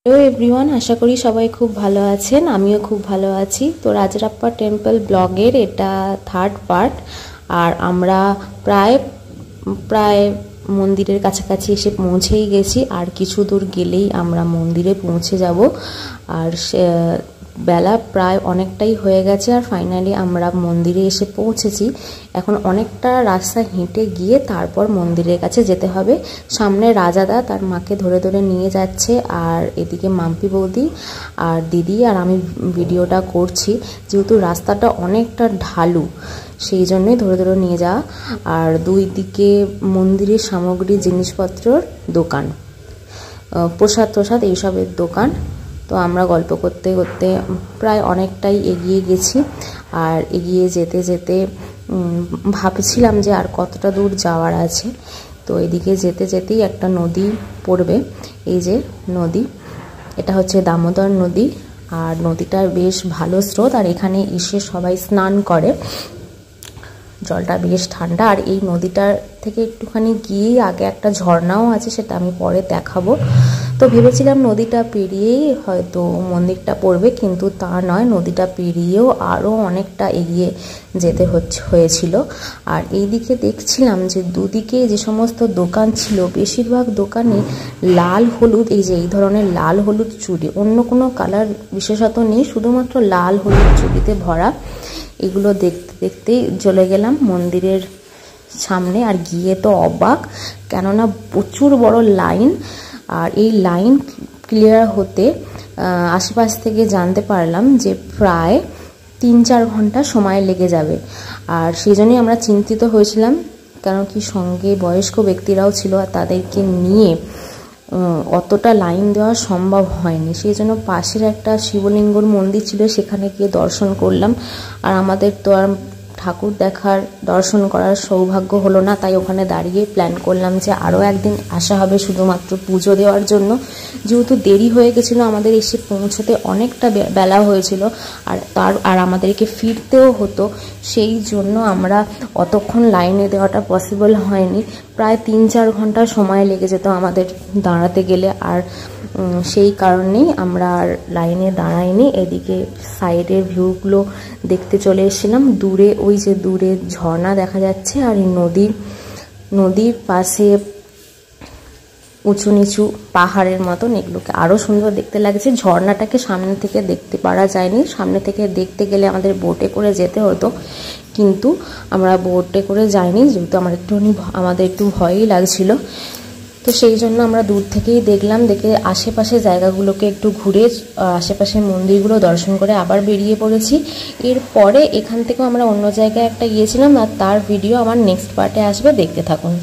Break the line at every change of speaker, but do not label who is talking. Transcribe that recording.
Hello everyone, আশা করি সবাই খুব ভালো আছেন। আমিও খুব ভালো আছি। তো রাজরাপ্পা টেম্পল ব্লগের এটা থার্ড পার্ট। আর আমরা প্রায় প্রায় মন্দিরের কাছাকাছি এসে পৌঁছেই গেছি। আর কিছু দূর গেলেই আমরা মন্দিরে পৌঁছে যাব। আর বেলা প্রায় অনেকটাই হয়ে গেছে। আর ফাইনালি আমরা মন্দিরে এসে পৌঁছেছি। এখন অনেকটা রাস্তা হেঁটে গিয়ে তারপর মন্দিরের কাছে যেতে হবে। সামনে রাজাদা তার মাকে ধরে ধরে নিয়ে যাচ্ছে, আর এদিকে মাম্পি বৌদি আর দিদি আর আমি ভিডিওটা করছি। যেহেতু রাস্তাটা অনেকটা ঢালু, সেই জন্যই ধরে ধরে নিয়ে যাওয়া। আর দুই দিকে মন্দিরের সামগ্রী, জিনিসপত্রর দোকান, প্রসাদ এইসবের দোকান। তো আমরা গল্প করতে করতে প্রায় অনেকটাই এগিয়ে গেছি। আর এগিয়ে যেতে যেতে ভাবছিলাম যে আর কতটা দূর যাওয়ার আছে। তো এদিকে যেতে যেতেই একটা নদী পড়বে। এই যে নদী, এটা হচ্ছে দামোদর নদী। আর নদীটার বেশ ভালো স্রোত, আর এখানে এসে সবাই স্নান করে। জলটা বেশ ঠান্ডা। আর এই নদীটার থেকে একটুখানি গিয়ে আগে একটা ঝর্ণাও আছে, সেটা আমি পরে দেখাবো। তো ভেবেছিলাম নদীটা পেরিয়েই হয়তো মন্দিরটা পড়বে, কিন্তু তা নয়, নদীটা পেরিয়েও আরও অনেকটা এগিয়ে যেতে হয়েছিল। আর এই দিকে দেখছিলাম যে দুদিকে যে সমস্ত দোকান ছিল, বেশিরভাগ দোকানে লাল হলুদ, এই ধরনের লাল হলুদ চুড়ি, অন্য কোনো কালার বিশেষত নেই, শুধুমাত্র লাল হলুদ চুড়িতে ভরা। এগুলো দেখতে দেখতেই চলে গেলাম মন্দিরের সামনে। আর গিয়ে তো অবাক, কেননা প্রচুর বড় লাইন। আর এই লাইন ক্লিয়ার হতে আশেপাশ থেকে জানতে পারলাম যে প্রায় 3-4 ঘন্টা সময় লেগে যাবে। আর সেই জন্যই আমরা চিন্তিত হয়েছিলাম, কারণ কি সঙ্গে বয়স্ক ব্যক্তিরাও ছিল, আর তাদেরকে নিয়ে অতটা লাইন দেওয়া সম্ভব হয়নি। সেই জন্য পাশের একটা শিবলিঙ্গর মন্দির ছিল, সেখানে গিয়ে দর্শন করলাম। আর আমাদের তো আর ঠাকুর দেখার, দর্শন করার সৌভাগ্য হলো না, তাই ওখানে দাঁড়িয়ে প্ল্যান করলাম যে আরও একদিন আসা হবে শুধুমাত্র পুজো দেওয়ার জন্য। যেহেতু দেরি হয়ে গেছিলো, আমাদের এসে পৌঁছতে অনেকটা বেলা হয়েছিল, আর আমাদেরকে ফিরতেও হতো। সেই জন্য আমরা অতক্ষণ লাইনে দেওয়াটা পসিবল হয়নি। প্রায় 3-4 ঘন্টা সময় লেগে যেত আমাদের দাঁড়াতে গেলে। আর সেই কারণেই আমরা আর লাইনে দাঁড়াইনি। এদিকে সাইডের ভিউগুলো দেখতে চলে এসেছিলাম। দূরে ওই যে দূরে ঝর্ণা দেখা যাচ্ছে, আর এই নদীর পাশে উঁচু নিচু পাহাড়ের মতন, এগুলোকে আরও সুন্দর দেখতে লাগছে। ঝর্ণাটাকে সামনে থেকে দেখতে পারা যায়নি, সামনে থেকে দেখতে গেলে আমাদের বোটে করে যেতে হতো, কিন্তু আমরা বোটে করে যাইনি, যেহেতু আমাদের একটু ভয়ই লাগছিল। তো সেই জন্য আমরা দূর থেকেই দেখলাম, দেখে আশেপাশে জায়গাগুলোকে একটু ঘুরে আশেপাশের মন্দিরগুলো দর্শন করে আবার বেরিয়ে পড়েছি। এরপরে এখান থেকেও আমরা অন্য জায়গায় একটা গিয়েছিলাম, আর তার ভিডিও আমার নেক্সট পার্টে আসবে, দেখতে থাকুন।